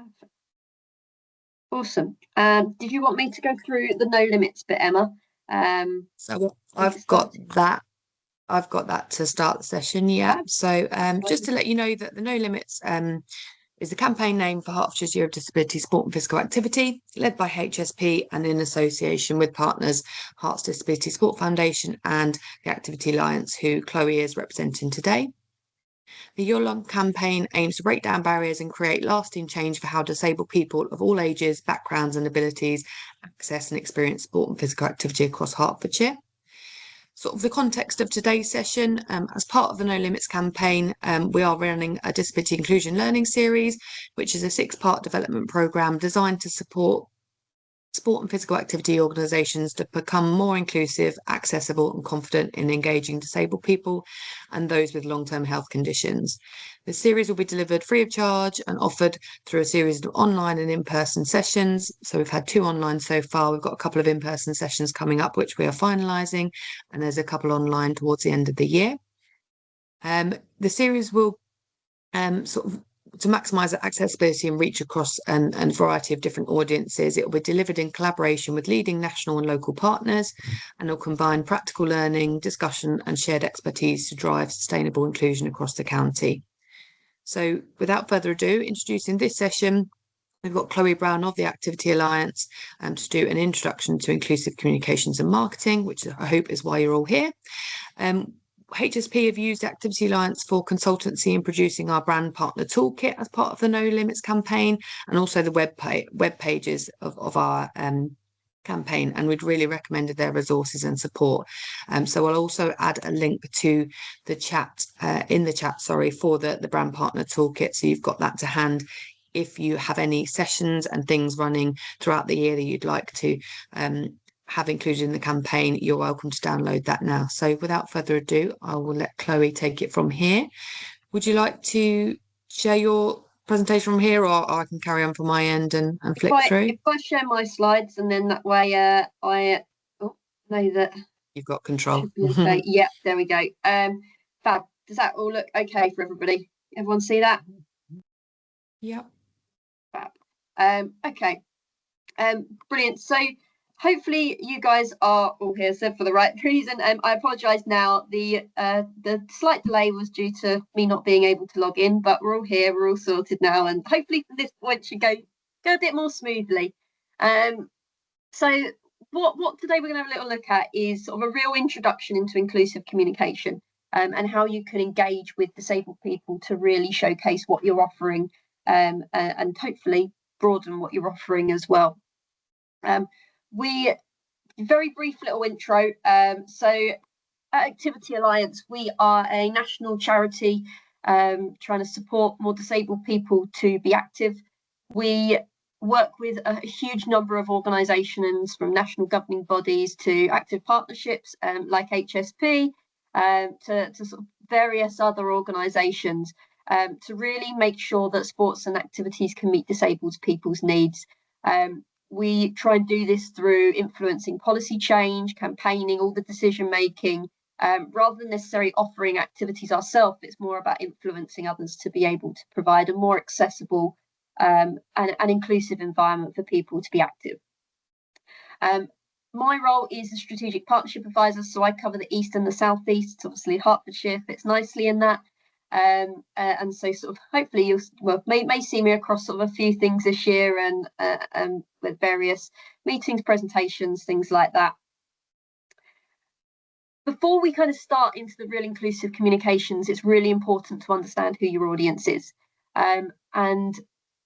Perfect. Awesome. Did you want me to go through the no limits bit, Emma? So I've got that to start the session. Yeah. So just to let you know that the No Limits is the campaign name for Hertfordshire's Year of Disability Sport and Physical Activity, led by HSP and in association with partners Herts Disability Sport Foundation and the Activity Alliance, who Chloe is representing today. The year-long campaign aims to break down barriers and create lasting change for how disabled people of all ages, backgrounds and abilities access and experience sport and physical activity across Hertfordshire. Sort of the context of today's session, as part of the No Limits campaign, we are running a Disability Inclusion Learning Series, which is a 6-part development programme designed to support sport and physical activity organisations to become more inclusive, accessible and confident in engaging disabled people and those with long-term health conditions. The series will be delivered free of charge and offered through a series of online and in-person sessions. So we've had 2 online so far. We've got a couple of in-person sessions coming up, which we are finalising, and there's a couple online towards the end of the year. The series will to maximise accessibility and reach across and variety of different audiences. It will be delivered in collaboration with leading national and local partners, and will combine practical learning, discussion and shared expertise to drive sustainable inclusion across the county. So without further ado, introducing this session, we've got Chloe Brown of the Activity Alliance to do an introduction to inclusive communications and marketing, which I hope is why you're all here. HSP have used Activity Alliance for consultancy in producing our brand partner toolkit as part of the No Limits campaign, and also the web pages of our campaign, and we'd really recommended their resources and support. So I'll also add a link to the chat for the brand partner toolkit, so you've got that to hand if you have any sessions and things running throughout the year that you'd like to have included in the campaign. You're welcome to download that now. So without further ado, I will let Chloe take it from here. Would you like to share your presentation from here, or I can carry on from my end and flick through? If I share my slides, and then that way I know that you've got control. Okay. Yeah, there we go. Fab. Does that all look okay for everybody? Everyone see that? Yeah. Fab. Okay. Brilliant. So hopefully you guys are all here, so for the right reason. I apologise now. The slight delay was due to me not being able to log in, but we're all here, we're all sorted now, and hopefully from this point should go a bit more smoothly. So what today we're going to have a little look at is sort of a real introduction into inclusive communication, and how you can engage with disabled people to really showcase what you're offering, and hopefully broaden what you're offering as well. Very brief little intro. So at Activity Alliance, we are a national charity trying to support more disabled people to be active. We work with a huge number of organisations, from national governing bodies to active partnerships like HSP, to sort of various other organisations, to really make sure that sports and activities can meet disabled people's needs. We try and do this through influencing policy change, campaigning, all the decision making, rather than necessarily offering activities ourselves. It's more about influencing others to be able to provide a more accessible and inclusive environment for people to be active. My role is a strategic partnership advisor, so I cover the east and the southeast. Obviously Hertfordshire fits nicely in that. And so sort of hopefully you may see me across sort of a few things this year, and with various meetings, presentations, things like that. Before we kind of start into the real inclusive communications, it's really important to understand who your audience is, and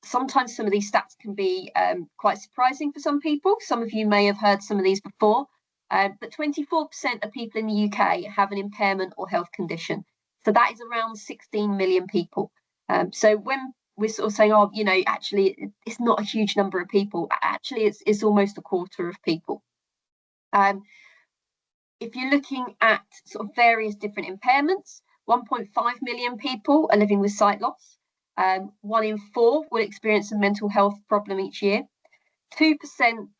sometimes some of these stats can be quite surprising for some people. Some of you may have heard some of these before, but 24% of people in the UK have an impairment or health condition. So that is around 16 million people. So when we're sort of saying, oh, you know, actually it's not a huge number of people, actually it's almost a quarter of people. If you're looking at sort of various different impairments, 1.5 million people are living with sight loss. 1 in 4 will experience a mental health problem each year. 2%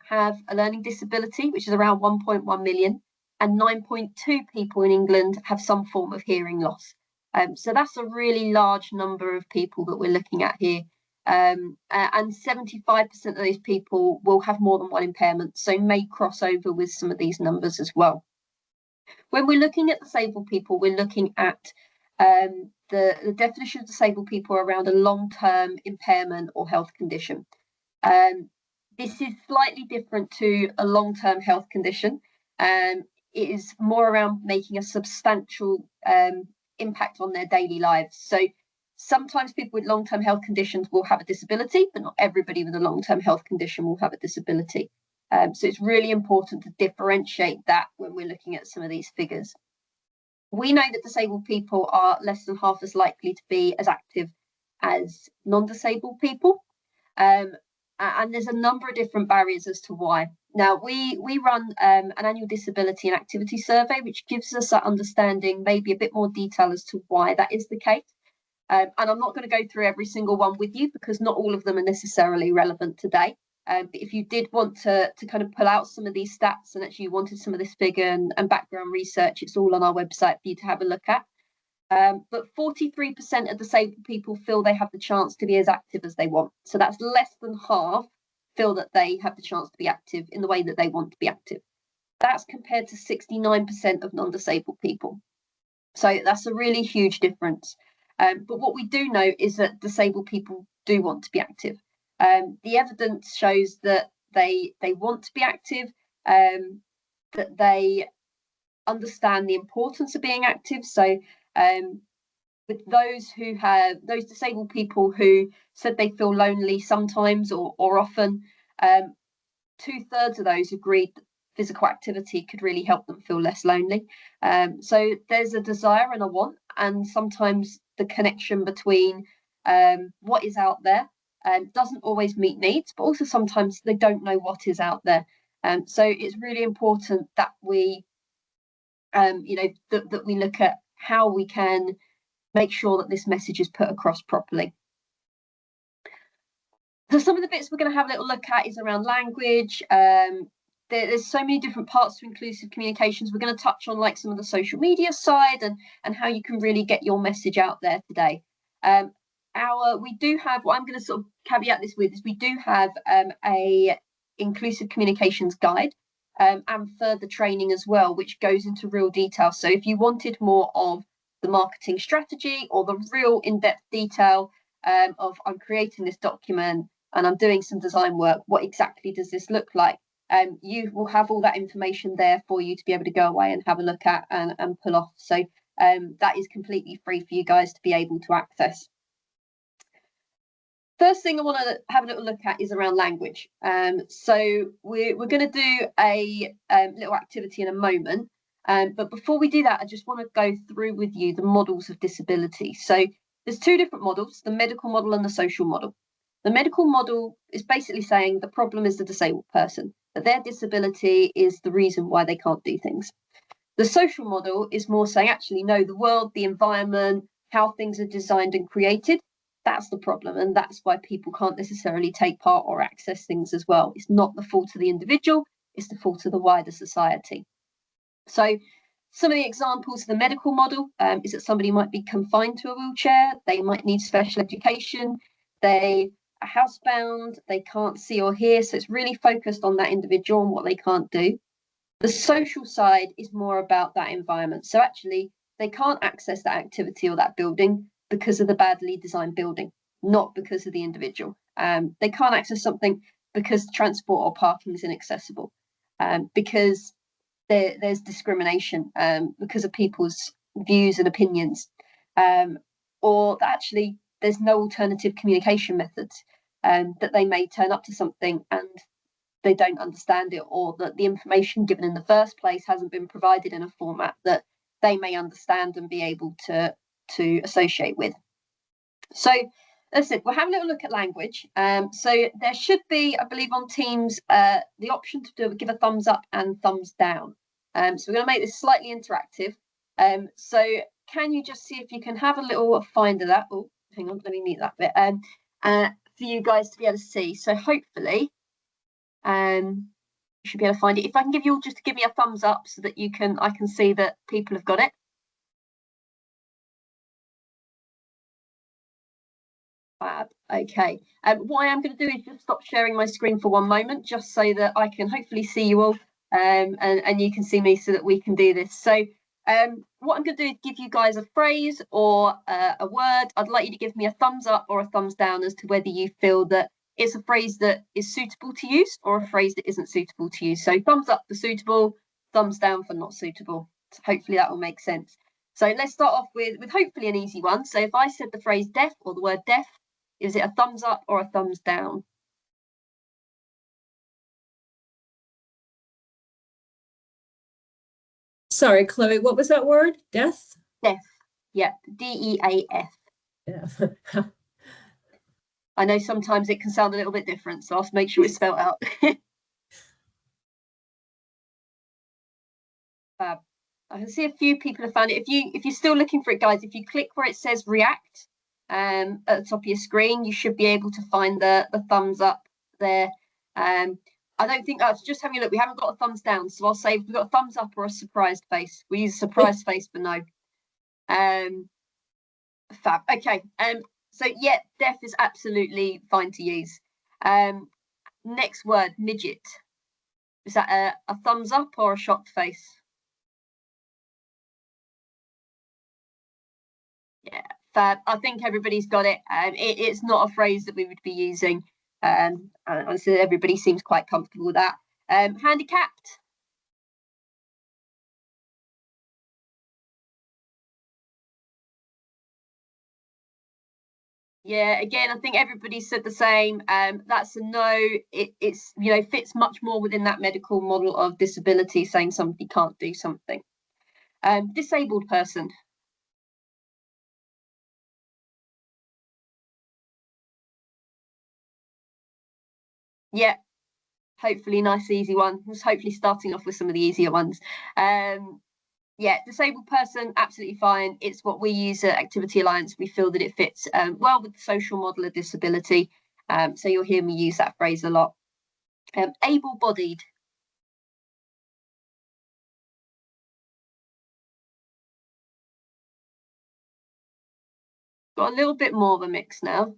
have a learning disability, which is around 1.1 million. And 9.2 people in England have some form of hearing loss. So that's a really large number of people that we're looking at here. and 75% of those people will have more than one impairment, so may cross over with some of these numbers as well. When we're looking at disabled people, we're looking at the definition of disabled people around a long-term impairment or health condition. This is slightly different to a long-term health condition. It is more around making a substantial impact on their daily lives. So sometimes people with long-term health conditions will have a disability, but not everybody with a long-term health condition will have a disability. So it's really important to differentiate that when we're looking at some of these figures. We know that disabled people are less than half as likely to be as active as non-disabled people. And there's a number of different barriers as to why. Now, we run an annual disability and activity survey, which gives us that understanding, maybe a bit more detail as to why that is the case. And I'm not going to go through every single one with you because not all of them are necessarily relevant today. But if you did want to kind of pull out some of these stats and actually wanted some of this figure and background research, it's all on our website for you to have a look at. But 43% of disabled people feel they have the chance to be as active as they want. So that's less than half feel that they have the chance to be active in the way that they want to be active. That's compared to 69% of non-disabled people. So that's a really huge difference. But what we do know is that disabled people do want to be active. The evidence shows that they want to be active, that they understand the importance of being active. So with those disabled people who said they feel lonely sometimes or often, 2/3 of those agreed that physical activity could really help them feel less lonely. So there's a desire and a want, and sometimes the connection between what is out there doesn't always meet needs, but also sometimes they don't know what is out there. So it's really important that we, that we look at how we can make sure that this message is put across properly. So some of the bits we're going to have a little look at is around language. There's so many different parts to inclusive communications. We're going to touch on like some of the social media side and how you can really get your message out there today. We do have, what I'm going to sort of caveat this with is we do have a inclusive communications guide and further training as well, which goes into real detail. So if you wanted more of the marketing strategy or the real in-depth detail of I'm creating this document and I'm doing some design work, what exactly does this look like? You will have all that information there for you to be able to go away and have a look at and pull off. So that is completely free for you guys to be able to access. First thing I want to have a little look at is around language. So we're going to do a little activity in a moment. But before we do that, I just want to go through with you the models of disability. So there's two different models, the medical model and the social model. The medical model is basically saying the problem is the disabled person, that their disability is the reason why they can't do things. The social model is more saying, actually, no, the world, the environment, how things are designed and created, that's the problem. And that's why people can't necessarily take part or access things as well. It's not the fault of the individual, it's the fault of the wider society. So some of the examples of the medical model is that somebody might be confined to a wheelchair, they might need special education, they are housebound, they can't see or hear. So it's really focused on that individual and what they can't do. The social side is more about that environment. So actually, they can't access that activity or that building because of the badly designed building, not because of the individual. They can't access something because transport or parking is inaccessible, because there's discrimination because of people's views and opinions, or that actually there's no alternative communication methods, that they may turn up to something and they don't understand it, or that the information given in the first place hasn't been provided in a format that they may understand and be able to associate with. So that's it. We'll have a little look at language. So there should be, I believe, on Teams the option to give a thumbs up and thumbs down. So we're going to make this slightly interactive. So can you just see if you can have a little find of that? Oh, hang on, let me mute that bit. For you guys to be able to see. So hopefully, you should be able to find it. If I can give you all just to give me a thumbs up so that I can see that people have got it. Fab. Okay. What I am going to do is just stop sharing my screen for one moment, just so that I can hopefully see you all, and you can see me, so that we can do this. So what I'm going to do is give you guys a phrase or a word. I'd like you to give me a thumbs up or a thumbs down as to whether you feel that it's a phrase that is suitable to use or a phrase that isn't suitable to use. So thumbs up for suitable, thumbs down for not suitable. So hopefully that will make sense. So let's start off with hopefully an easy one. So if I said the phrase deaf or the word deaf, is it a thumbs up or a thumbs down? Sorry, Chloe, what was that word? Death? Deaf. Yeah, DEAF. Yeah. I know sometimes it can sound a little bit different, so I'll make sure it's spelled out. Fab. I can see a few people have found it. If you're still looking for it, guys, if you click where it says react at the top of your screen, you should be able to find the thumbs up there. I don't think that's just having a look. We haven't got a thumbs down, so I'll say we've got a thumbs up or a surprised face. We use a surprised face for no. Fab. Okay. So yeah, deaf is absolutely fine to use. Next word, midget. Is that a thumbs up or a shocked face? Yeah, fab. I think everybody's got it. It's not a phrase that we would be using. And so everybody seems quite comfortable with that. Handicapped. Yeah, again, I think everybody said the same. That's a no. It's fits much more within that medical model of disability, saying somebody can't do something. Disabled person. Yeah, hopefully nice easy one. Just hopefully starting off with some of the easier ones. Yeah, disabled person, absolutely fine. It's what we use at Activity Alliance. We feel that it fits well with the social model of disability. So you'll hear me use that phrase a lot. Able-bodied. Got a little bit more of a mix now.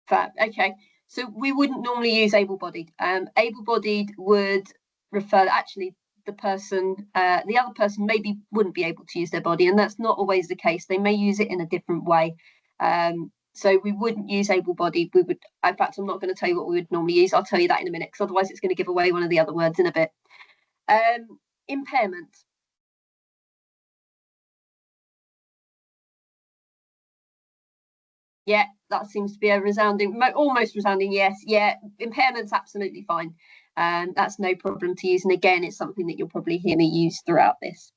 Fab. Okay, so we wouldn't normally use able-bodied. Able-bodied would refer, actually, the other person maybe wouldn't be able to use their body, and that's not always the case. They may use it in a different way. So we wouldn't use able-bodied. We would, in fact, I'm not going to tell you what we would normally use. I'll tell you that in a minute, because otherwise it's going to give away one of the other words in a bit. Impairment. Yeah, that seems to be a resounding, almost resounding yes. Yeah, impairment's absolutely fine. That's no problem to use. And again, it's something that you'll probably hear me use throughout this.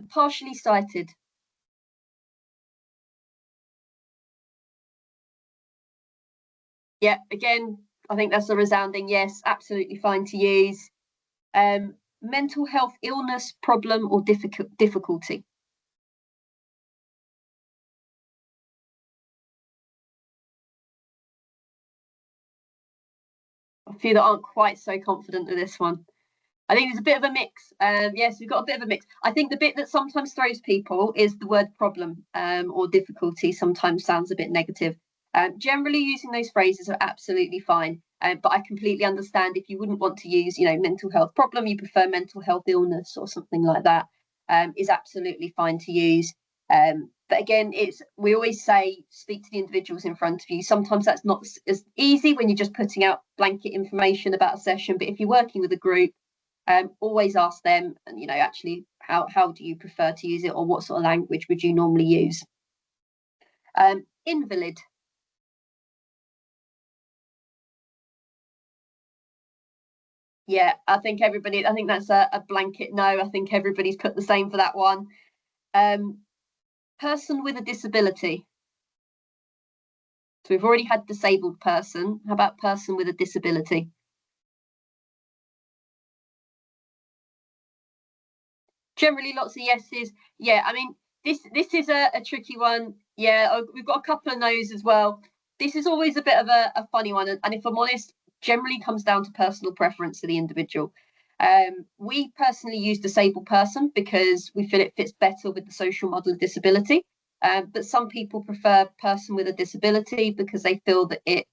Partially sighted. Yeah, again, I think that's a resounding yes, absolutely fine to use. Mental health illness, problem, or difficulty. A few that aren't quite so confident with this one. I think there's a bit of a mix. Yes, we've got a bit of a mix. I think the bit that sometimes throws people is the word problem or difficulty sometimes sounds a bit negative. Generally using those phrases are absolutely fine. But I completely understand if you wouldn't want to use, mental health problem, you prefer mental health illness or something like that, is absolutely fine to use. But again, we always say, speak to the individuals in front of you. Sometimes that's not as easy when you're just putting out blanket information about a session. But if you're working with a group, always ask them, and actually, how do you prefer to use it, or what sort of language would you normally use? Invalid. Yeah, I think that's a blanket no. I think everybody's put the same for that one. Person with a disability. So we've already had disabled person. How about person with a disability? Generally, lots of yeses. Yeah, I mean, this is a tricky one. Yeah, we've got a couple of no's as well. This is always a bit of a funny one, and if I'm honest, generally comes down to personal preference for the individual. We personally use disabled person because we feel it fits better with the social model of disability. but some people prefer person with a disability because they feel that it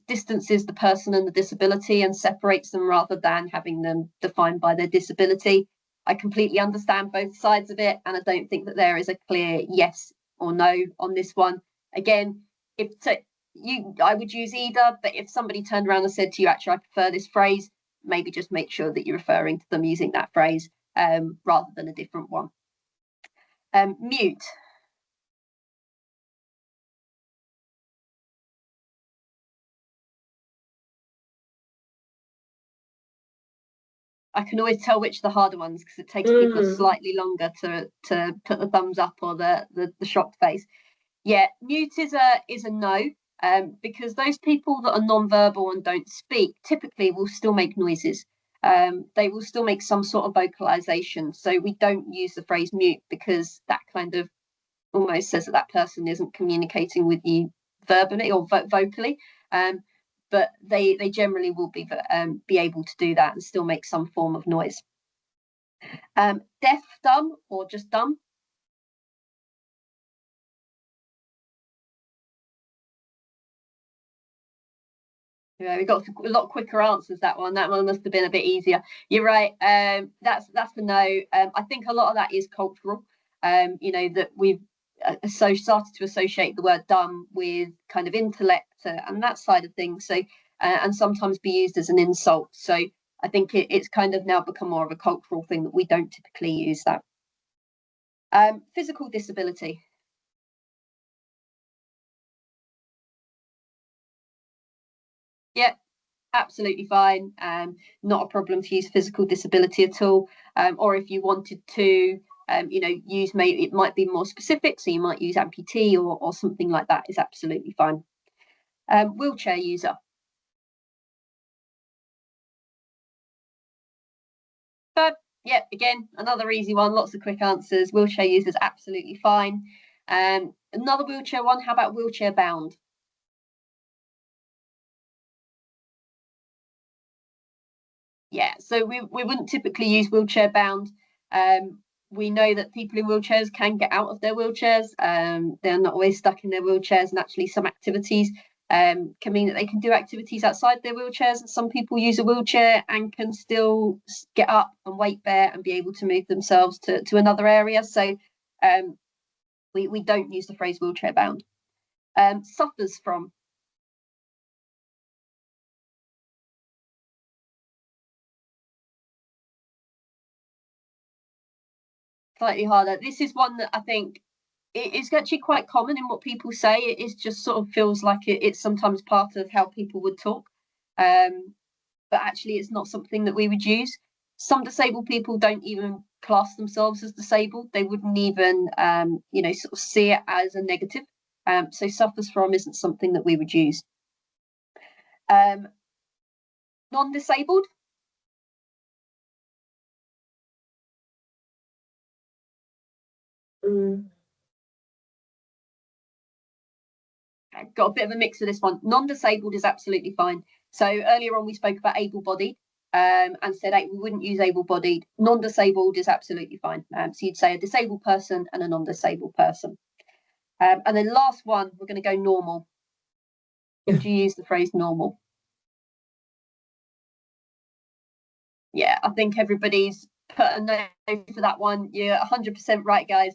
distances the person and the disability and separates them rather than having them defined by their disability. I completely understand both sides of it, and I don't think that there is a clear yes or no on this one. Again, I would use either, but if somebody turned around and said to you, actually, I prefer this phrase, maybe just make sure that you're referring to them using that phrase rather than a different one. Mute. I can always tell which are the harder ones because it takes people slightly longer to put the thumbs up or the shocked face. Yeah, mute is a no, because those people that are non-verbal and don't speak typically will still make noises. They will still make some sort of vocalization. So we don't use the phrase mute because that kind of almost says that person isn't communicating with you verbally or vocally. But they generally will be able to do that and still make some form of noise. Deaf, dumb, or just dumb? Yeah, we got a lot quicker answers that one. That one must have been a bit easier. You're right. That's the no. I think a lot of that is cultural. That we've started to associate the word dumb with kind of intellect and that side of things. So and sometimes be used as an insult. So I think it's kind of now become more of a cultural thing that we don't typically use that. Physical disability. Yeah, absolutely fine. Not a problem to use physical disability at all. Or if you wanted to, use maybe it might be more specific, so you might use amputee or something like that is absolutely fine. Wheelchair user. But yeah, again, another easy one, lots of quick answers. Wheelchair users absolutely fine. Another wheelchair one, how about wheelchair bound? Yeah, so we wouldn't typically use wheelchair bound. We know that people in wheelchairs can get out of their wheelchairs. They're not always stuck in their wheelchairs, and actually some activities can mean that they can do activities outside their wheelchairs. And some people use a wheelchair and can still get up and weight bear and be able to move themselves to another area. So we don't use the phrase wheelchair bound. Suffers from. Slightly harder. This is one that I think it's actually quite common in what people say. It is just sort of feels like it's sometimes part of how people would talk, but actually it's not something that we would use. Some disabled people don't even class themselves as disabled. They wouldn't even sort of see it as a negative. So suffers from isn't something that we would use. Non-disabled. Got a bit of a mix of this one. Non-disabled is absolutely fine. So earlier on we spoke about able-bodied and said we wouldn't use able-bodied. Non-disabled is absolutely fine. So you'd say a disabled person and a non-disabled person. And then last one, we're going to go normal. Would you use the phrase normal? Yeah, I think everybody's put a no for that one. You're 100% right, guys.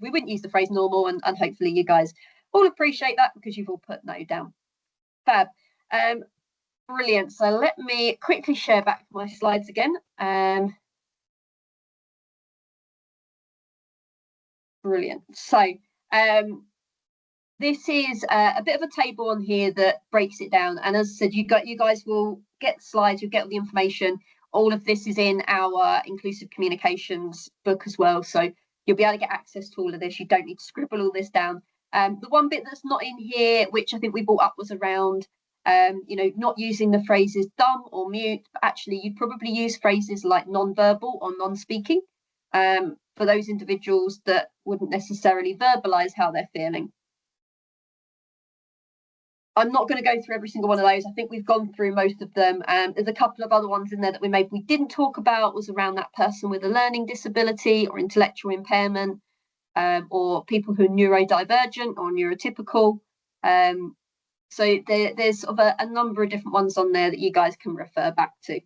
We wouldn't use the phrase normal, and hopefully you guys all appreciate that because you've all put no down. Fab. Brilliant. So let me quickly share back my slides again. Brilliant. So this is a bit of a table on here that breaks it down. And as I said, you guys will get the slides, you'll get all the information. All of this is in our inclusive communications book as well. So you'll be able to get access to all of this. You don't need to scribble all this down. The one bit that's not in here, which I think we brought up, was around not using the phrases dumb or mute, but actually you'd probably use phrases like non-verbal or non-speaking for those individuals that wouldn't necessarily verbalize how they're feeling. I'm not going to go through every single one of those. I think we've gone through most of them. There's a couple of other ones in there that we didn't talk about, was around that person with a learning disability or intellectual impairment. or people who are neurodivergent or neurotypical. So there's sort of a number of different ones on there that you guys can refer back to.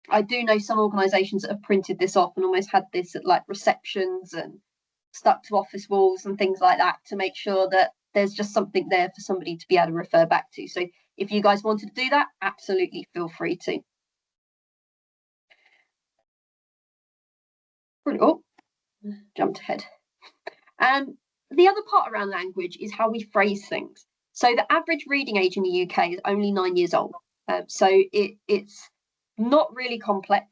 I do know some organisations that have printed this off and almost had this at like receptions and stuck to office walls and things like that to make sure that there's just something there for somebody to be able to refer back to. So if you guys wanted to do that, absolutely feel free to. Oh, jumped ahead. The other part around language is how we phrase things. So the average reading age in the UK is only 9 years old. So it's not really complex.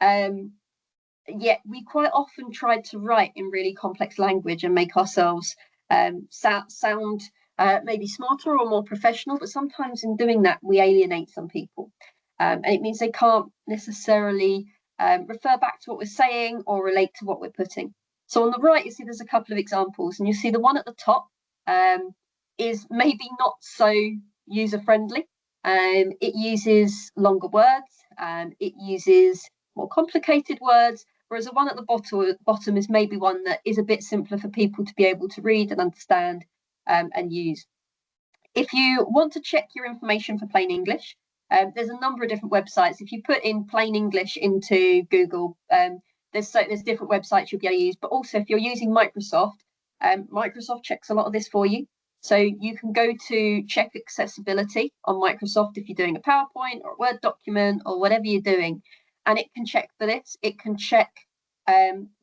Yet we quite often try to write in really complex language and make ourselves sound maybe smarter or more professional, but sometimes in doing that, we alienate some people. And it means they can't necessarily refer back to what we're saying or relate to what we're putting. So on the right, you see there's a couple of examples, and you see the one at the top is maybe not so user-friendly. It uses longer words, it uses more complicated words, whereas the one at the bottom is maybe one that is a bit simpler for people to be able to read and understand and use. If you want to check your information for plain English, there's a number of different websites. If you put in plain English into Google, there's different websites you'll be able to use, but also if you're using Microsoft, Microsoft checks a lot of this for you. So you can go to check accessibility on Microsoft if you're doing a PowerPoint or a Word document or whatever you're doing, and it can check for this. It can check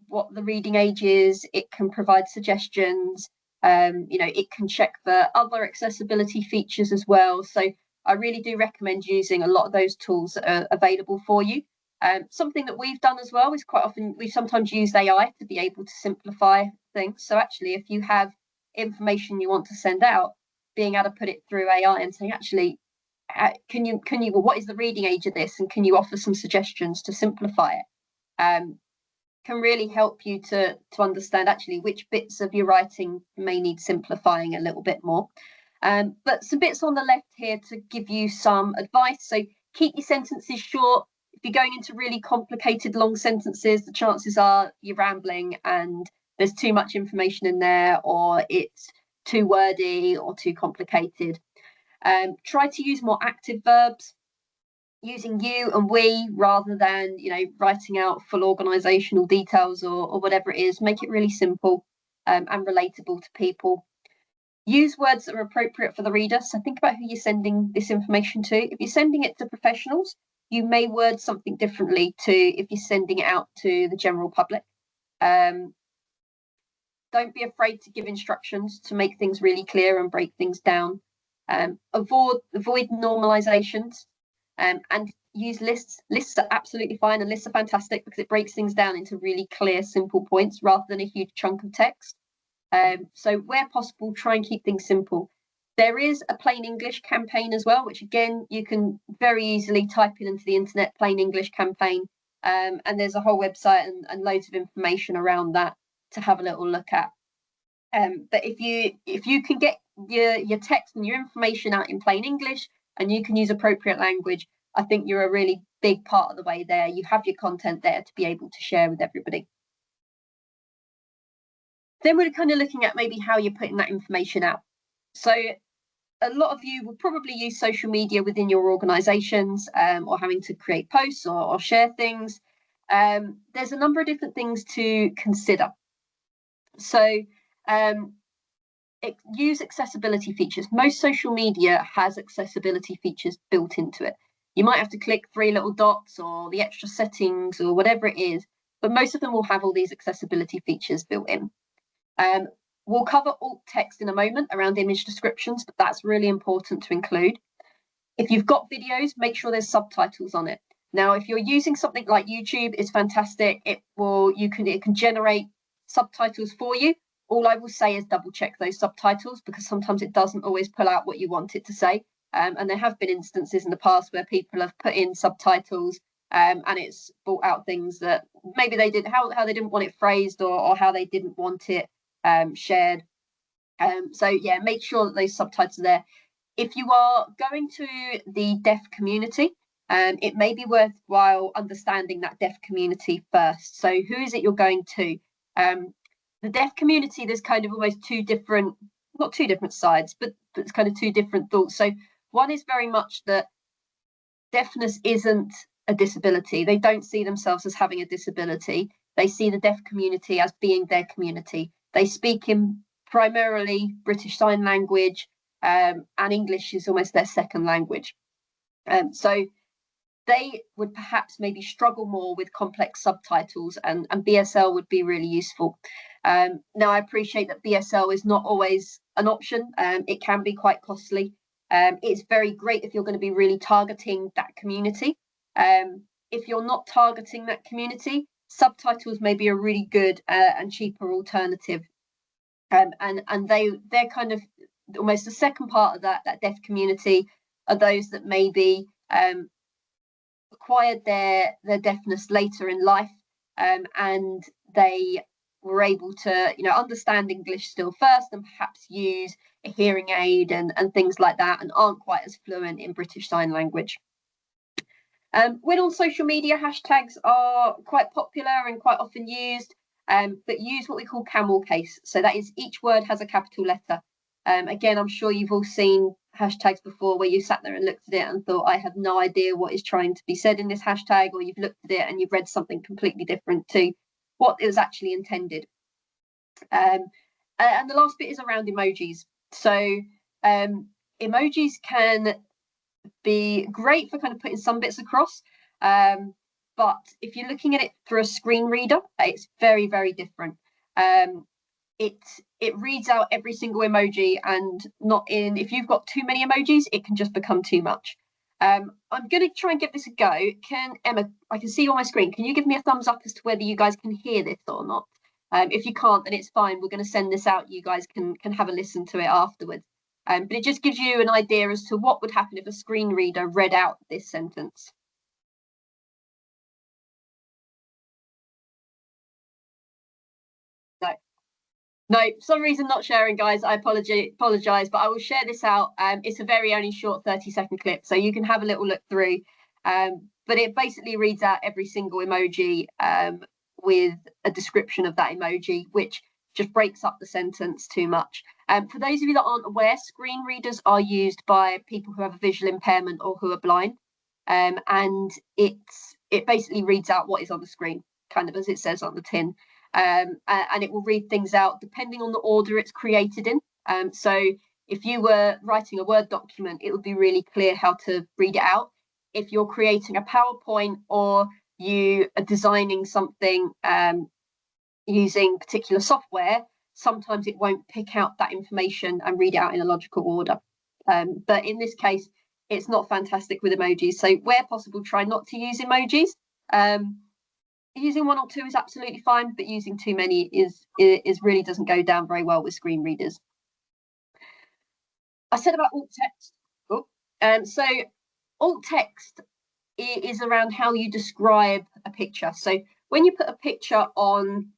what the reading age is. It can provide suggestions. It can check for other accessibility features as well. So I really do recommend using a lot of those tools that are available for you. Something that we've done as well is quite often we sometimes use AI to be able to simplify things. So actually, if you have information you want to send out, being able to put it through AI and saying, actually, can you well, what is the reading age of this, and can you offer some suggestions to simplify it, can really help you to understand actually which bits of your writing may need simplifying a little bit more. But some bits on the left here to give you some advice. So keep your sentences short. If you're going into really complicated long sentences, the chances are you're rambling and there's too much information in there, or it's too wordy or too complicated. Try to use more active verbs, using you and we rather than writing out full organizational details or whatever it is. Make it really simple and relatable to people. Use words that are appropriate for the reader. So think about who you're sending this information to. If you're sending it to professionals, you may word something differently to if you're sending it out to the general public. Don't be afraid to give instructions to make things really clear and break things down. Avoid normalizations, and use lists. Lists are absolutely fine, and lists are fantastic because it breaks things down into really clear, simple points rather than a huge chunk of text. So where possible, try and keep things simple. There is a plain English campaign as well, which again, you can very easily type it into the internet, plain English campaign. And there's a whole website and loads of information around that to have a little look at. But if you can get your text and your information out in plain English and you can use appropriate language, I think you're a really big part of the way there. You have your content there to be able to share with everybody. Then we're kind of looking at maybe how you're putting that information out. So a lot of you will probably use social media within your organizations, or having to create posts or share things. There's a number of different things to consider. So use accessibility features. Most social media has accessibility features built into it. You might have to click 3 little dots or the extra settings or whatever it is, but most of them will have all these accessibility features built in. We'll cover alt text in a moment around image descriptions, but that's really important to include. If you've got videos, make sure there's subtitles on it. Now, if you're using something like YouTube, it's fantastic. It can generate subtitles for you. All I will say is double check those subtitles, because sometimes it doesn't always pull out what you want it to say. And there have been instances in the past where people have put in subtitles and it's brought out things that maybe they did how they didn't want it phrased, or how they didn't want it shared. So yeah, make sure that those subtitles are there. If you are going to the deaf community, it may be worthwhile understanding that deaf community first. So who is it you're going to? the deaf community, there's kind of almost two different, not two different sides, but it's kind of two different thoughts. So one is very much that deafness isn't a disability. They don't see themselves as having a disability. They see the deaf community as being their community. They speak in primarily British Sign Language, and English is almost their second language. So they would perhaps maybe struggle more with complex subtitles, and BSL would be really useful. Now, I appreciate that BSL is not always an option. It can be quite costly. It's very great if you're going to be really targeting that community. If you're not targeting that community, subtitles may be a really good and cheaper alternative. And they're kind of almost the second part of that deaf community are those that maybe acquired their deafness later in life, and they were able to understand English still first and perhaps use a hearing aid and things like that, and aren't quite as fluent in British Sign Language. When on social media, hashtags are quite popular and quite often used, but use what we call camel case. So that is, each word has a capital letter. Again, I'm sure you've all seen hashtags before where you sat there and looked at it and thought, I have no idea what is trying to be said in this hashtag, or you've looked at it and you've read something completely different to what it was actually intended. And the last bit is around emojis. So emojis can be great for kind of putting some bits across, but if you're looking at it through a screen reader, it's very, very different. It reads out every single emoji, and if you've got too many emojis, it can just become too much. I'm going to try and give this a go. Emma, I can see you on my screen. Can you give me a thumbs up as to whether you guys can hear this or not? If you can't, then it's fine. We're going to send this out. You guys can have a listen to it afterwards. But it just gives you an idea as to what would happen if a screen reader read out this sentence. No, for some reason not sharing, guys. I apologize, but I will share this out. It's a very only short 30-second clip, so you can have a little look through. But it basically reads out every single emoji with a description of that emoji, which just breaks up the sentence too much. For those of you that aren't aware, screen readers are used by people who have a visual impairment or who are blind, and it basically reads out what is on the screen, kind of as it says on the tin. And it will read things out depending on the order it's created in. So if you were writing a Word document, it would be really clear how to read it out. If you're creating a PowerPoint or you are designing something using particular software, sometimes it won't pick out that information and read it out in a logical order. But in this case, it's not fantastic with emojis. So where possible, try not to use emojis. Using one or two is absolutely fine, but using too many is really doesn't go down very well with screen readers. I said about alt text. So alt text is around how you describe a picture. So when you put a picture on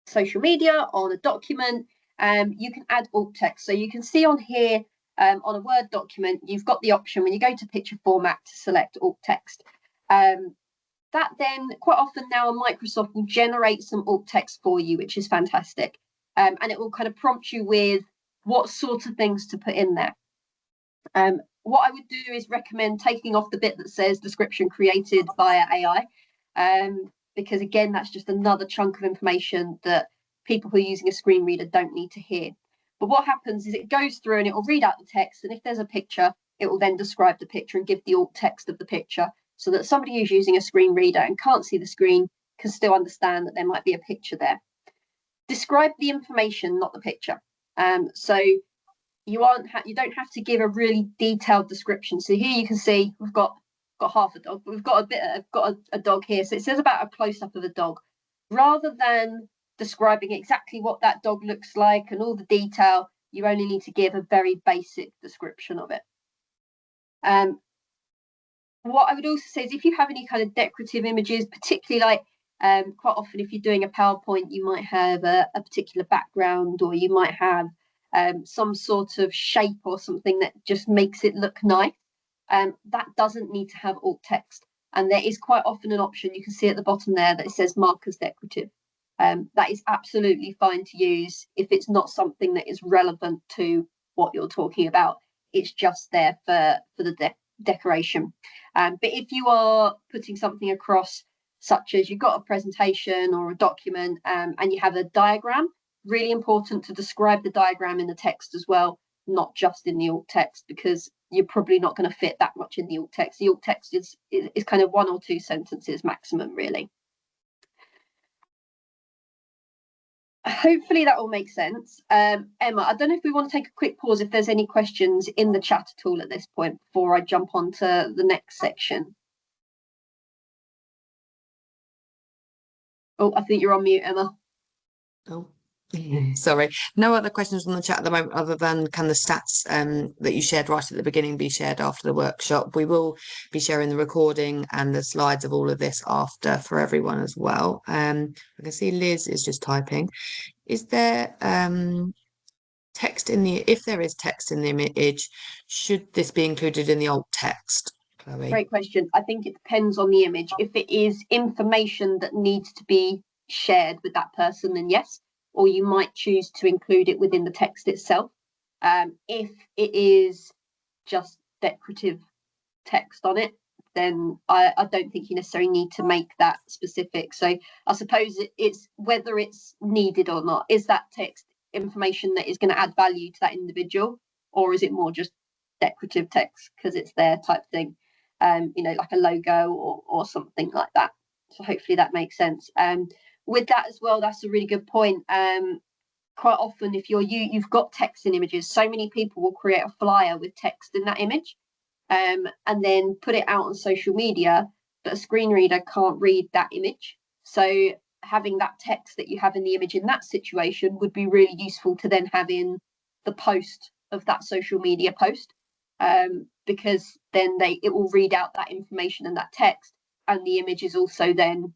social media, on a document, you can add alt text. So you can see on here on a Word document, you've got the option when you go to picture format to select alt text. That then quite often now Microsoft will generate some alt text for you, which is fantastic. And it will kind of prompt you with what sort of things to put in there. What I would do is recommend taking off the bit that says description created via AI, because again, that's just another chunk of information that people who are using a screen reader don't need to hear. But what happens is it goes through and it will read out the text, and if there's a picture, it will then describe the picture and give the alt text of the picture, so that somebody who's using a screen reader and can't see the screen can still understand that there might be a picture there. Describe the information, not the picture. So you don't have to give a really detailed description. So here you can see we've got half a dog, but we've got a dog here. So it says about a close-up of a dog. Rather than describing exactly what that dog looks like and all the detail, you only need to give a very basic description of it. What I would also say is if you have any kind of decorative images, particularly like quite often if you're doing a PowerPoint, you might have a particular background, or you might have some sort of shape or something that just makes it look nice. That doesn't need to have alt text. And there is quite often an option, you can see at the bottom there, that it says mark as decorative. that is absolutely fine to use if it's not something that is relevant to what you're talking about. It's just there for the decoration. But if you are putting something across, such as you've got a presentation or a document, and you have a diagram, really important to describe the diagram in the text as well, not just in the alt text, because you're probably not going to fit that much in the alt text. The alt text is kind of 1 or 2 sentences maximum, really. Hopefully that all makes sense. Emma, I don't know if we want to take a quick pause if there's any questions in the chat at all at this point before I jump on to the next section. Oh, I think you're on mute, Emma. Oh, sorry. No other questions on the chat at the moment, other than can the stats that you shared right at the beginning be shared after the workshop? We will be sharing the recording and the slides of all of this after for everyone as well. I can see Liz is just typing. Is there text in the, if there is text in the image, should this be included in the alt text? Chloe? Great question. I think it depends on the image. If it is information that needs to be shared with that person, then yes, or you might choose to include it within the text itself. If it is just decorative text on it, then I don't think you necessarily need to make that specific. So I suppose it's whether it's needed or not. Is that text information that is going to add value to that individual, or is it more just decorative text because it's their type thing, you know, like a logo or something like that. So hopefully that makes sense. With that as well, that's a really good point. Quite often, if you've got text in images, so many people will create a flyer with text in that image, and then put it out on social media, but a screen reader can't read that image. So having that text that you have in the image in that situation would be really useful to then have in the post of that social media post, because then it will read out that information and that text, and the image is also then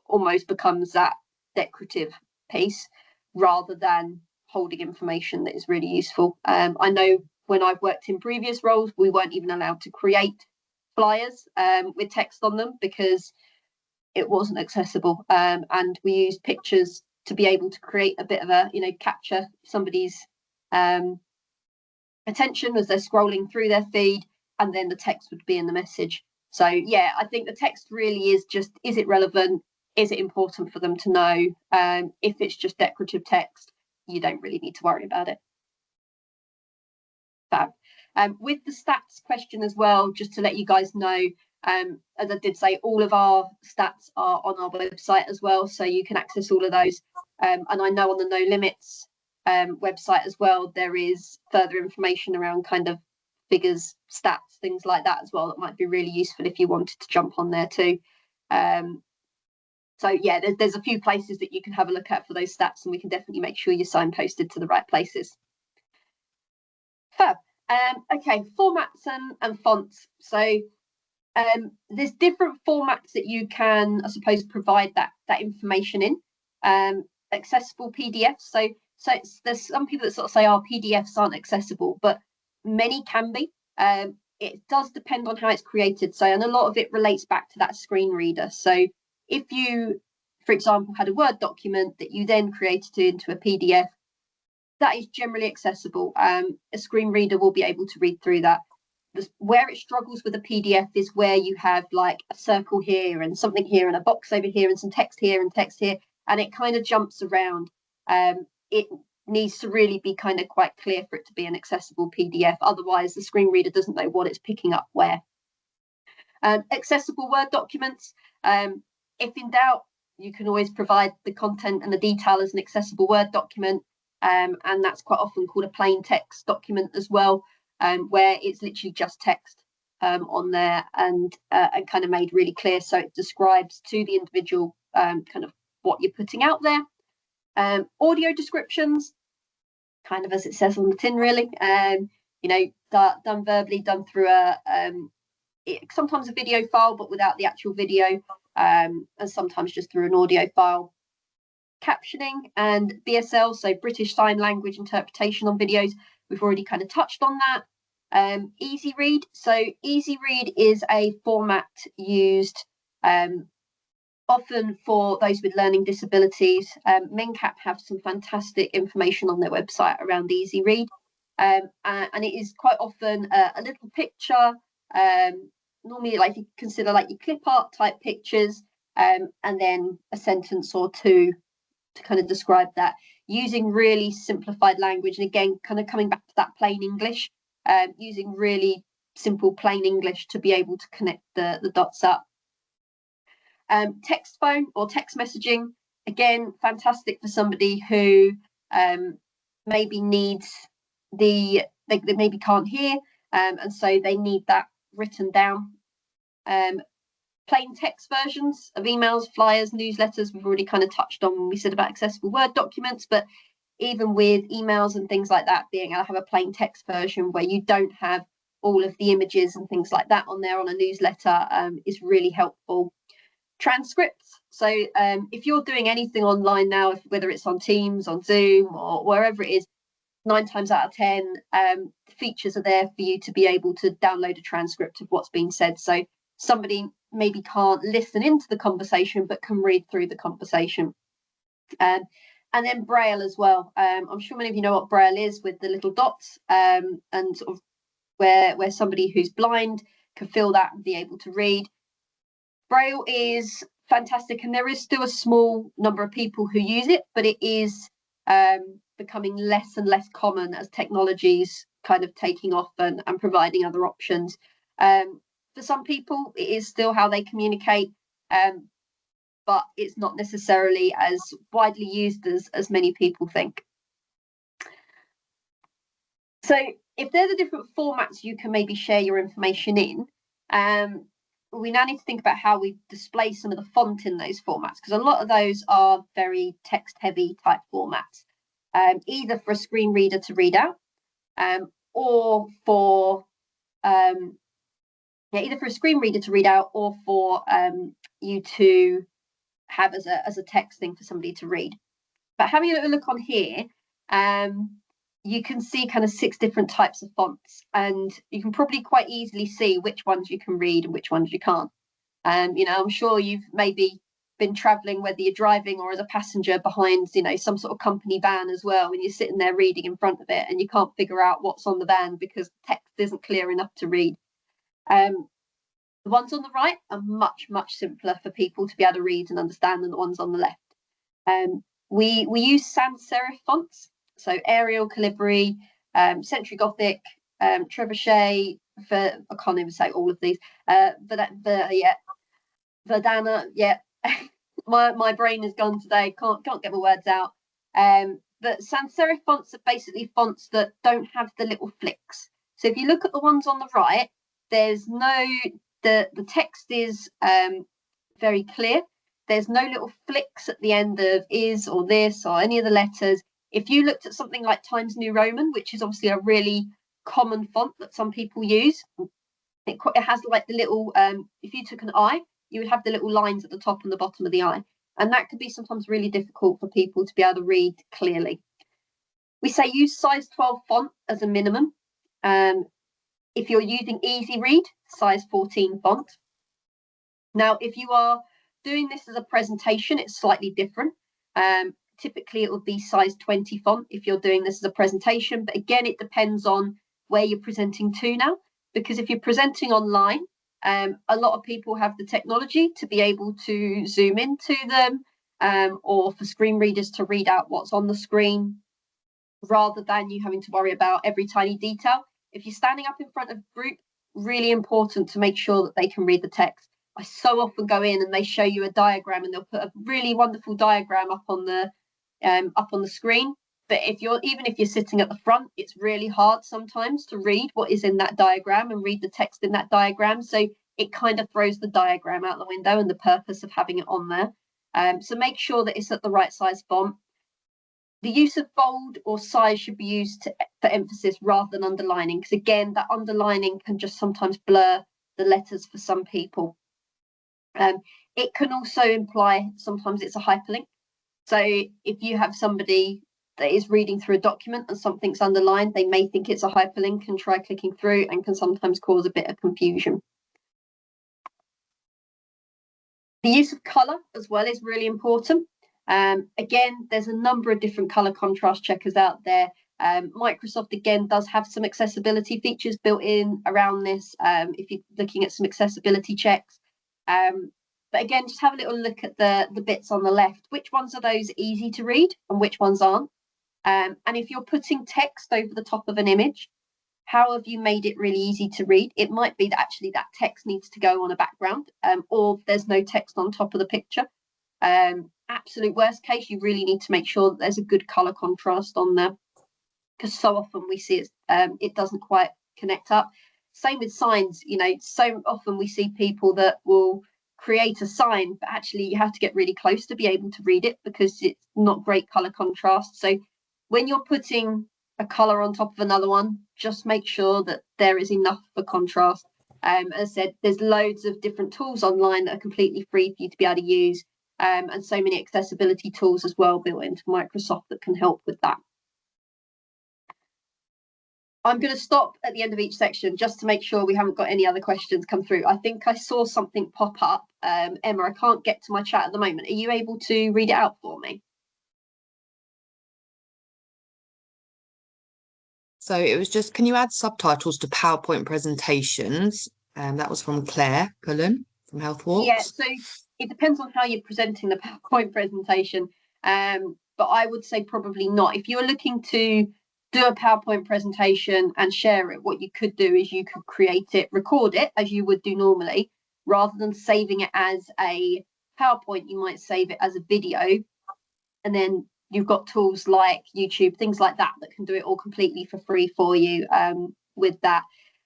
almost becomes that decorative piece rather than holding information that is really useful. I know when I've worked in previous roles, we weren't even allowed to create flyers with text on them because it wasn't accessible, and we used pictures to be able to create a bit of a, you know, capture somebody's attention as they're scrolling through their feed, and then the text would be in the message. So yeah, I think the text really is just, is it relevant? Is it important for them to know? If it's just decorative text, you don't really need to worry about it. Fab. With the stats question as well, just to let you guys know, as I did say, all of our stats are on our website as well, so you can access all of those. And I know on the No Limits website as well, there is further information around kind of figures, stats, things like that as well, that might be really useful if you wanted to jump on there too. So yeah, there's a few places that you can have a look at for those stats, and we can definitely make sure you're signposted to the right places. Fab. Okay, formats and fonts. So there's different formats that you can, I suppose, provide that information in. Accessible PDFs. So there's some people that sort of say, oh, PDFs aren't accessible, but many can be. It does depend on how it's created. So, and a lot of it relates back to that screen reader. So if you, for example, had a Word document that you then created into a PDF, that is generally accessible. A screen reader will be able to read through that. Where it struggles with a PDF is where you have like a circle here and something here and a box over here and some text here and text here, and it kind of jumps around. It needs to really be kind of quite clear for it to be an accessible PDF. Otherwise, the screen reader doesn't know what it's picking up where. Accessible Word documents. If in doubt, you can always provide the content and the detail as an accessible Word document. And that's quite often called a plain text document as well, where it's literally just text on there and kind of made really clear, so it describes to the individual kind of what you're putting out there. Audio descriptions, kind of as it says on the tin, really. You know, done verbally, done through sometimes a video file, but without the actual video, and sometimes just through an audio file. Captioning and BSL, so British Sign Language interpretation on videos. We've already kind of touched on that. Easy Read. So Easy Read is a format used often for those with learning disabilities, MenCap have some fantastic information on their website around Easy Read. And it is quite often a little picture, normally like you consider like your clip art type pictures, and then a sentence or two to kind of describe that, using really simplified language. And again, kind of coming back to that plain English, using really simple plain English to be able to connect the dots up. Text phone or text messaging, again, fantastic for somebody who maybe needs they maybe can't hear, and so they need that written down. Plain text versions of emails, flyers, newsletters, we've already kind of touched on when we said about accessible Word documents, but even with emails and things like that, being able to have a plain text version where you don't have all of the images and things like that on there on a newsletter is really helpful. Transcripts. So if you're doing anything online now, whether it's on Teams, on Zoom, or wherever it is, 9 times out of 10, the features are there for you to be able to download a transcript of what's being said. So somebody maybe can't listen into the conversation, but can read through the conversation. And then Braille as well. I'm sure many of you know what Braille is, with the little dots, and sort of where somebody who's blind can fill that and be able to read. Braille is fantastic, and there is still a small number of people who use it, but it is becoming less and less common as technology's kind of taking off and providing other options. For some people, it is still how they communicate, but it's not necessarily as widely used as many people think. So if there's a different formats you can maybe share your information in, we now need to think about how we display some of the font in those formats, because a lot of those are very text heavy type formats, either for a screen reader to read out, or for either for a screen reader to read out, or for you to have as a text thing for somebody to read. But having a little look on here, you can see kind of 6 different types of fonts, and you can probably quite easily see which ones you can read and which ones you can't. You know, I'm sure you've maybe been traveling, whether you're driving or as a passenger behind, you know, some sort of company van as well, when you're sitting there reading in front of it and you can't figure out what's on the van because the text isn't clear enough to read. The ones on the right are much simpler for people to be able to read and understand than the ones on the left. We use sans serif fonts, so Arial, Calibri, Century Gothic, Trebuchet, I can't even say all of these, Verdana, yeah. my brain is gone today, can't get my words out. But sans serif fonts are basically fonts that don't have the little flicks. So if you look at the ones on the right, there's no, the text is very clear. There's no little flicks at the end of is or this or any of the letters. If you looked at something like Times New Roman, which is obviously a really common font that some people use, it has like the little, if you took an eye, you would have the little lines at the top and the bottom of the eye. And that could be sometimes really difficult for people to be able to read clearly. We say use size 12 font as a minimum. If you're using Easy Read, size 14 font. Now, if you are doing this as a presentation, it's slightly different. Typically, it would be size 20 font if you're doing this as a presentation. But again, it depends on where you're presenting to now. Because if you're presenting online, a lot of people have the technology to be able to zoom into them, or for screen readers to read out what's on the screen, rather than you having to worry about every tiny detail. If you're standing up in front of a group, really important to make sure that they can read the text. I so often go in and they show you a diagram and they'll put a really wonderful diagram up on the screen. But even if you're sitting at the front, it's really hard sometimes to read what is in that diagram and read the text in that diagram. So it kind of throws the diagram out the window and the purpose of having it on there. So make sure that it's at the right size font. The use of bold or size should be used for emphasis rather than underlining, because again, that underlining can just sometimes blur the letters for some people. It can also imply sometimes it's a hyperlink. So if you have somebody that is reading through a document and something's underlined, they may think it's a hyperlink and try clicking through, and can sometimes cause a bit of confusion. The use of colour as well is really important. Again, there's a number of different colour contrast checkers out there. Microsoft, again, does have some accessibility features built in around this if you're looking at some accessibility checks. But again, just have a little look at the bits on the left. Which ones are those easy to read and which ones aren't? And if you're putting text over the top of an image, how have you made it really easy to read? It might be that actually that text needs to go on a background, or there's no text on top of the picture. Absolute worst case, you really need to make sure that there's a good colour contrast on there, because so often we see it doesn't quite connect up. Same with signs, you know, so often we see people that will create a sign, but actually you have to get really close to be able to read it because it's not great colour contrast. So when you're putting a colour on top of another one, just make sure that there is enough for contrast. As I said, there's loads of different tools online that are completely free for you to be able to use, and so many accessibility tools as well built into Microsoft that can help with that. I'm going to stop at the end of each section just to make sure we haven't got any other questions come through. I think I saw something pop up. Emma, I can't get to my chat at the moment. Are you able to read it out for me? So it was just, can you add subtitles to PowerPoint presentations? That was from Claire Cullen from HealthWalks. Yeah, so it depends on how you're presenting the PowerPoint presentation, but I would say probably not. If you're looking to do a PowerPoint presentation and share it, what you could do is you could create it, record it as you would do normally, rather than saving it as a PowerPoint, you might save it as a video, and then you've got tools like YouTube, things like that, that can do it all completely for free for you with that.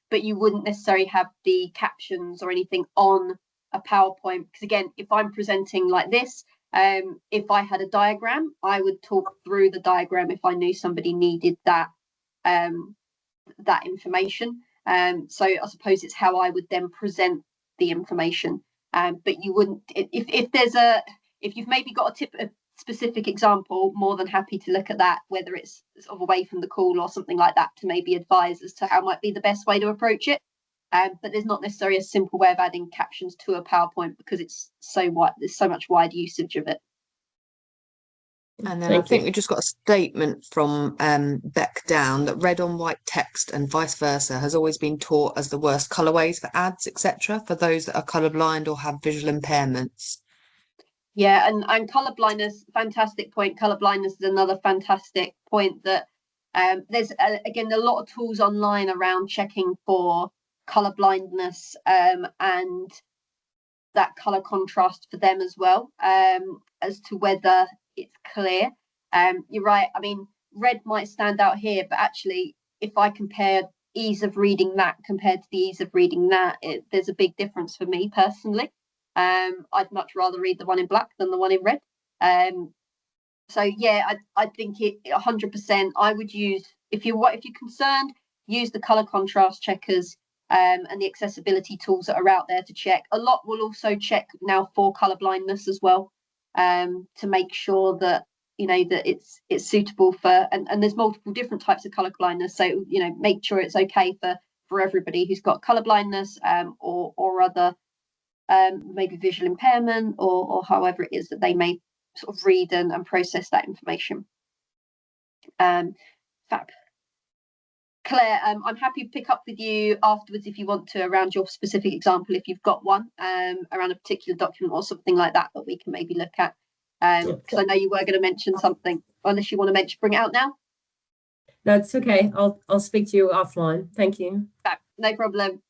But you wouldn't necessarily have the captions or anything on a PowerPoint. Because again, if I'm presenting like this, if I had a diagram, I would talk through the diagram if I knew somebody needed that that information. So I suppose it's how I would then present the information. But you wouldn't, if you've maybe got a specific example, more than happy to look at that, whether it's sort of away from the call or something like that, to maybe advise as to how might be the best way to approach it. But there's not necessarily a simple way of adding captions to a PowerPoint because it's so wide, there's so much wide usage of it. And then I think we just got a statement from Beck Down that red on white text and vice versa has always been taught as the worst colourways for ads, etc., for those that are colourblind or have visual impairments. Yeah, and colour blindness, fantastic point. Colour blindness is another fantastic point that there's, again, a lot of tools online around checking for colour blindness and that colour contrast for them as well, as to whether it's clear. You're right. I mean, red might stand out here, but actually, if I compare ease of reading that compared to the ease of reading that, there's a big difference for me personally. I'd much rather read the one in black than the one in red. So yeah, I think it 100%. I would use, if you're concerned, use the color contrast checkers and the accessibility tools that are out there to check. A lot will also check now for color blindness as well, to make sure that that it's suitable for, and there's multiple different types of color blindness. So make sure it's okay for everybody who's got color blindness or other. Maybe visual impairment or however it is that they may sort of read and process that information. Fab. Claire, I'm happy to pick up with you afterwards if you want to around your specific example, if you've got one around a particular document or something like that we can maybe look at. Because I know you were going to mention something, unless you want to bring it out now. That's okay. I'll speak to you offline. Thank you. Fab. No problem.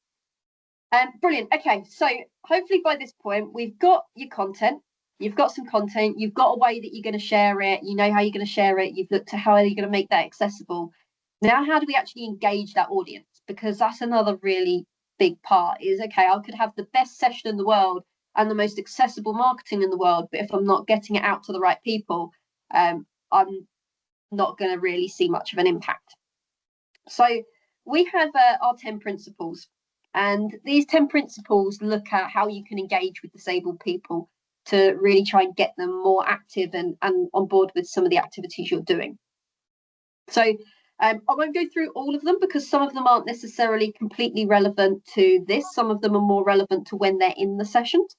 Brilliant. Okay, so hopefully by this point we've got your content, you've got some content, you've got a way that you're going to share it, you know how you're going to share it, you've looked at how are you going to make that accessible. Now, how do we actually engage that audience? Because that's another really big part is, okay, I could have the best session in the world and the most accessible marketing in the world, but if I'm not getting it out to the right people, I'm not going to really see much of an impact. So we have our 10 principles. And these 10 principles look at how you can engage with disabled people to really try and get them more active and on board with some of the activities you're doing. So I won't go through all of them because some of them aren't necessarily completely relevant to this. Some of them are more relevant to when they're in the sessions.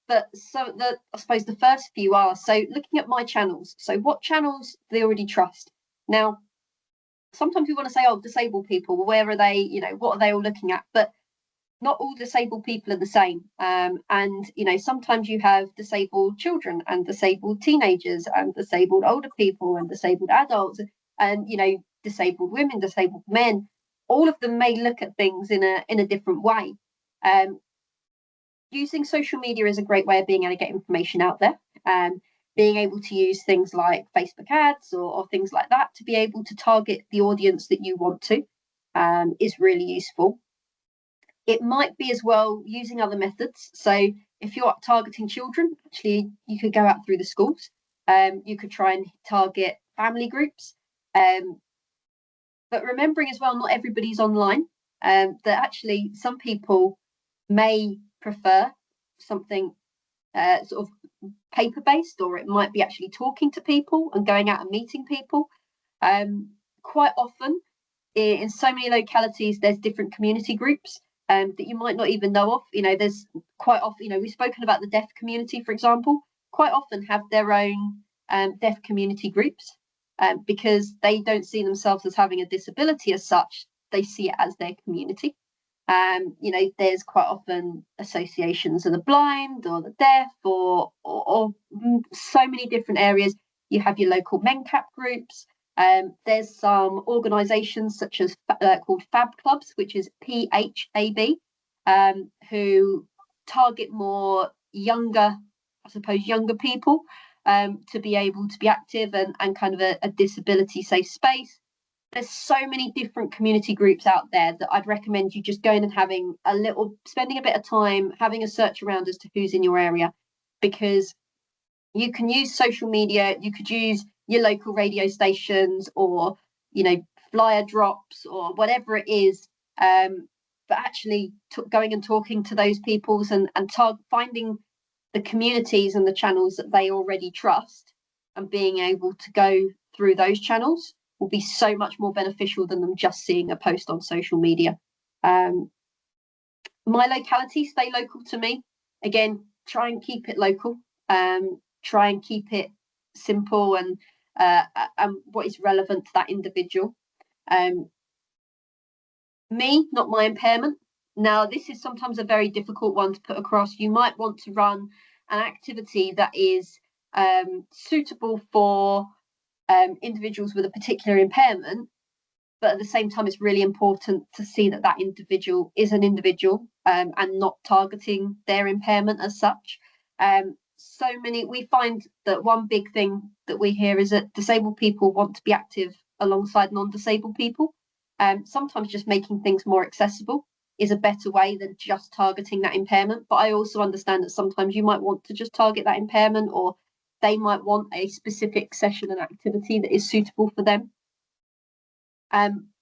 but so I suppose the first few are, so looking at my channels. So what channels do they already trust? Now, sometimes we want to say, oh, disabled people, where are they? You know, what are they all looking at? But not all disabled people are the same. And, you know, sometimes you have disabled children and disabled teenagers and disabled older people and disabled adults and, you know, disabled women, disabled men. All of them may look at things in a different way. Using social media is a great way of being able to get information out there. Being able to use things like Facebook ads or things like that to be able to target the audience that you want to is really useful. It might be as well using other methods. So if you're targeting children, actually, you could go out through the schools. You could try and target family groups. But remembering as well, not everybody's online. That actually some people may prefer something sort of paper-based, or it might be actually talking to people and going out and meeting people. Quite often, in so many localities, there's different community groups that you might not even know of. You know, there's quite often, you know, we've spoken about the deaf community, for example, quite often have their own deaf community groups because they don't see themselves as having a disability as such. They see it as their community. You know, there's quite often associations of the blind or the deaf or so many different areas. You have your local MenCap groups. There's some organisations such as called Fab Clubs, which is PHAB, who target more younger people to be able to be active and kind of a disability safe space. There's so many different community groups out there that I'd recommend you just going and spending a bit of time having a search around as to who's in your area, because you can use social media, you could use your local radio stations or, you know, flyer drops or whatever it is, but actually going and talking to those peoples and finding the communities and the channels that they already trust and being able to go through those channels will be so much more beneficial than them just seeing a post on social media. My locality, stay local to me. Again, try and keep it local. Try and keep it simple and what is relevant to that individual. Me, not my impairment. Now, this is sometimes a very difficult one to put across. You might want to run an activity that is suitable for individuals with a particular impairment, but at the same time, it's really important to see that that individual is an individual and not targeting their impairment as such. We find that one big thing that we hear is that disabled people want to be active alongside non-disabled people. Sometimes just making things more accessible is a better way than just targeting that impairment. But I also understand that sometimes you might want to just target that impairment, or they might want a specific session and activity that is suitable for them.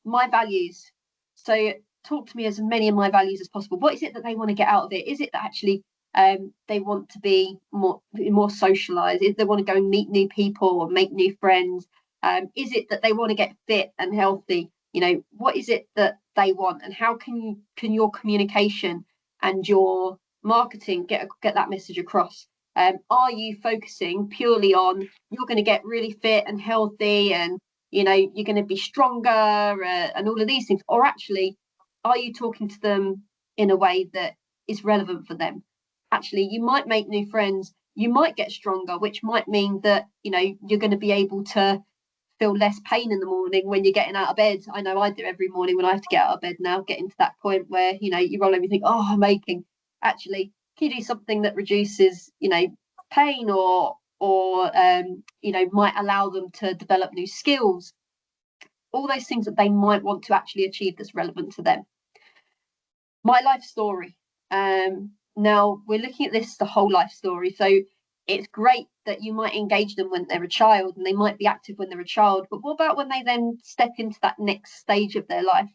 My values. So talk to me as many of my values as possible. What is it that they want to get out of it? Is it that actually they want to be more socialized? Is they want to go and meet new people or make new friends? Is it that they want to get fit and healthy? You know, what is it that they want, and how can your communication and your marketing get that message across? Are you focusing purely on you're going to get really fit and healthy and, you know, you're going to be stronger and all of these things? Or actually, are you talking to them in a way that is relevant for them? Actually, you might make new friends, you might get stronger, which might mean that, you know, you're going to be able to feel less pain in the morning when you're getting out of bed. I know I do every morning when I have to get out of bed now, getting to that point where, you know, you roll over and think, oh, I'm aching. Actually, can you do something that reduces, you know, pain or you know, might allow them to develop new skills? All those things that they might want to actually achieve that's relevant to them. My life story. Now we're looking at this, the whole life story. So it's great that you might engage them when they're a child and they might be active when they're a child, but what about when they then step into that next stage of their life?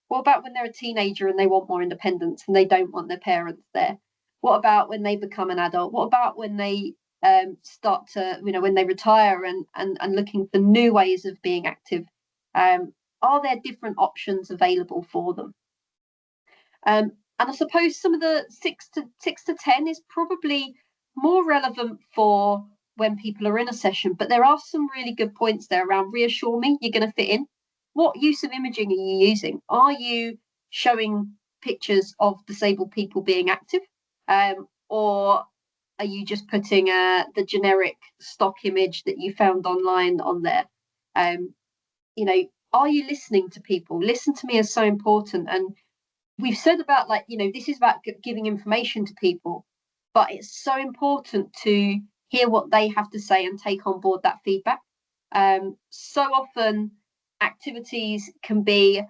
What about when they're a teenager and they want more independence and they don't want their parents there? What about when they become an adult? What about when they start to, you know, when they retire and looking for new ways of being active? Are there different options available for them? And I suppose some of the 6 to 10 is probably more relevant for when people are in a session, but there are some really good points there around reassure me you're going to fit in. What use of imaging are you using? Are you showing pictures of disabled people being active, or are you just putting the generic stock image that you found online on there? You know, are you listening to people? Listen to me is so important. And we've said about, like, you know, this is about giving information to people, but it's so important to hear what they have to say and take on board that feedback. So often activities can be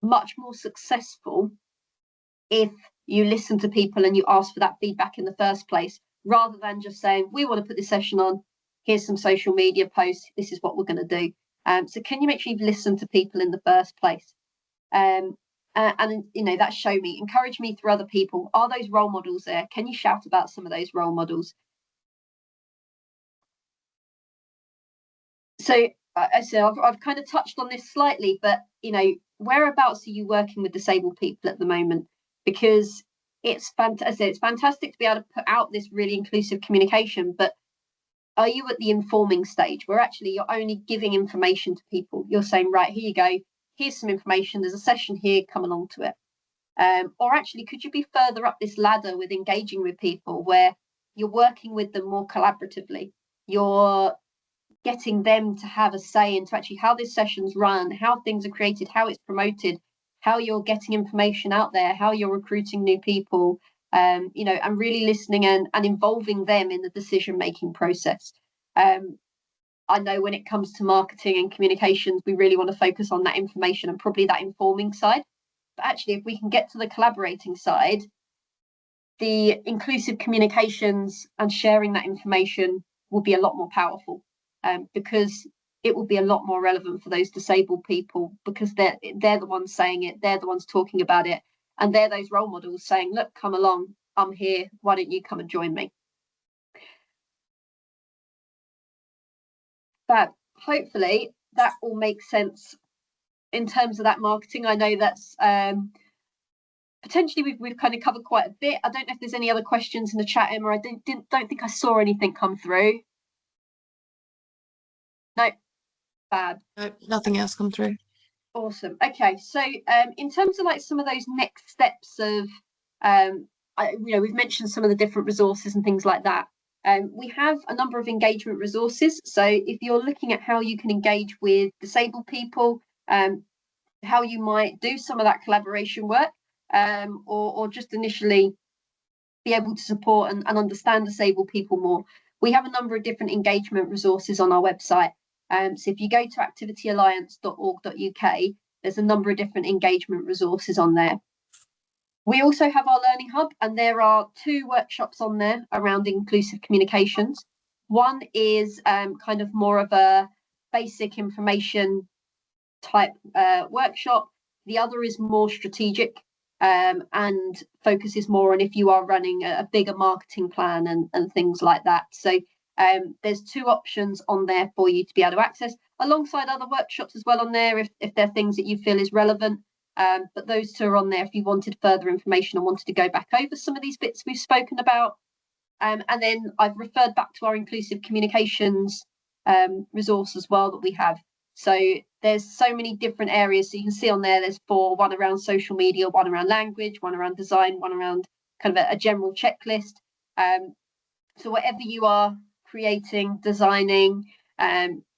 much more successful if you listen to people and you ask for that feedback in the first place, rather than just saying, we want to put this session on, here's some social media posts, this is what we're going to do. So can you make sure you've listened to people in the first place? And you know, that show me, encourage me through other people. Are those role models there? Can you shout about some of those role models? So I've kind of touched on this slightly, but you know, whereabouts are you working with disabled people at the moment? Because it's fantastic. It's fantastic to be able to put out this really inclusive communication, but are you at the informing stage where actually you're only giving information to people? You're saying, right, here you go, here's some information, there's a session here, come along to it. Or actually, could you be further up this ladder with engaging with people where you're working with them more collaboratively? You're getting them to have a say into actually how this session's run, how things are created, how it's promoted, how you're getting information out there, how you're recruiting new people, you know, and really listening and involving them in the decision-making process. I know when it comes to marketing and communications, we really want to focus on that information and probably that informing side. But actually, if we can get to the collaborating side, the inclusive communications and sharing that information will be a lot more powerful, because it will be a lot more relevant for those disabled people, because they're the ones saying it, they're the ones talking about it, and they're those role models saying, look, come along, I'm here, why don't you come and join me? But hopefully that all makes sense in terms of that marketing. I know that's potentially we've kind of covered quite a bit. I don't know if there's any other questions in the chat, Emma. I don't think I saw anything come through. No, bad. No, nothing else come through. Awesome. Okay, so in terms of like some of those next steps of, you know, we've mentioned some of the different resources and things like that. We have a number of engagement resources. So if you're looking at how you can engage with disabled people, how you might do some of that collaboration work, or just initially be able to support and understand disabled people more, we have a number of different engagement resources on our website. So if you go to activityalliance.org.uk, there's a number of different engagement resources on there. We also have our Learning Hub, and there are 2 workshops on there around inclusive communications. One is kind of more of a basic information type workshop. The other is more strategic, and focuses more on if you are running a bigger marketing plan and things like that. So there's 2 options on there for you to be able to access, alongside other workshops as well on there if they're things that you feel is relevant. But those 2 are on there if you wanted further information and wanted to go back over some of these bits we've spoken about. And then I've referred back to our inclusive communications resource as well that we have. So there's so many different areas. So you can see on there, there's 4, one around social media, one around language, one around design, one around kind of a general checklist. So whatever you are creating, designing,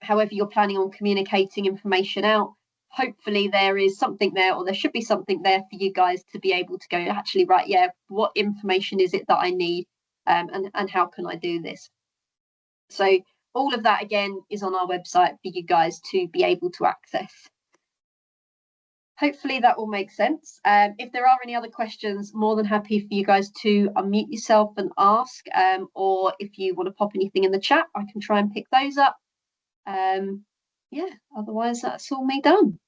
however you're planning on communicating information out, hopefully there is something there, or there should be something there for you guys to be able to go, actually, right, yeah, what information is it that I need, and how can I do this? So all of that, again, is on our website for you guys to be able to access. Hopefully that all makes sense. If there are any other questions, more than happy for you guys to unmute yourself and ask, or if you want to pop anything in the chat, I can try and pick those up. Yeah, otherwise that's all me done.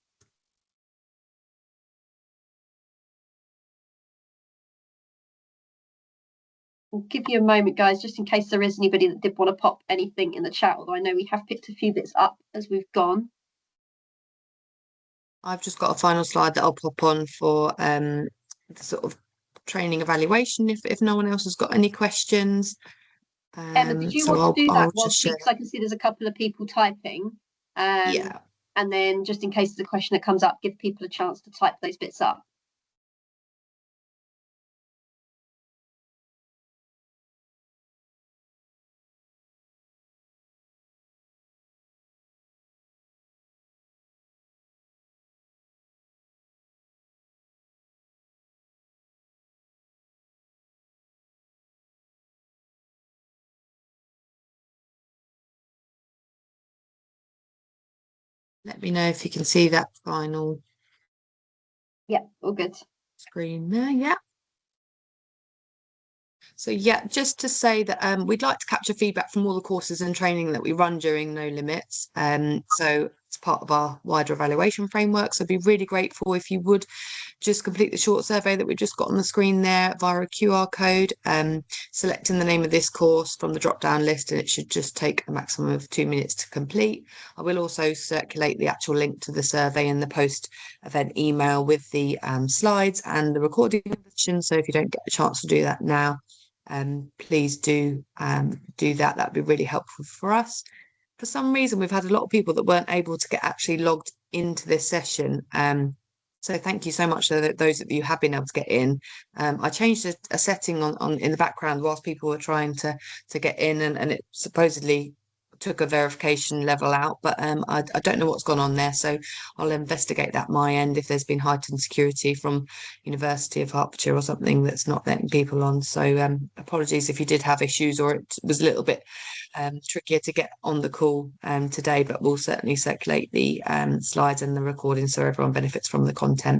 I'll give you a moment, guys, just in case there is anybody that did want to pop anything in the chat, although I know we have picked a few bits up as we've gone. I've just got a final slide that I'll pop on for the sort of training evaluation if no one else has got any questions. Emma, did you So want to do I'll that whilst just share. because I can see there's a couple of people typing. Yeah. And then just in case there's a question that comes up, give people a chance to type those bits up. Let me know if you can see that final Yeah, all good. screen there. Yeah. So yeah, just to say that we'd like to capture feedback from all the courses and training that we run during No Limits. So it's part of our wider evaluation framework. So I'd be really grateful if you would just complete the short survey that we've just got on the screen there via a QR code, selecting the name of this course from the drop-down list, and it should just take a maximum of 2 minutes to complete. I will also circulate the actual link to the survey in the post-event email with the slides and the recording session. So if you don't get a chance to do that now, please do that. That'd be really helpful for us. For some reason, we've had a lot of people that weren't able to get actually logged into this session. So thank you so much to those of you who have been able to get in. I changed a setting on in the background whilst people were trying to get in, and it supposedly took a verification level out, but I don't know what's gone on there, so I'll investigate that my end if there's been heightened security from University of Hertfordshire or something that's not letting people on. So apologies if you did have issues or it was a little bit trickier to get on the call today, but we'll certainly circulate the slides and the recording so everyone benefits from the content.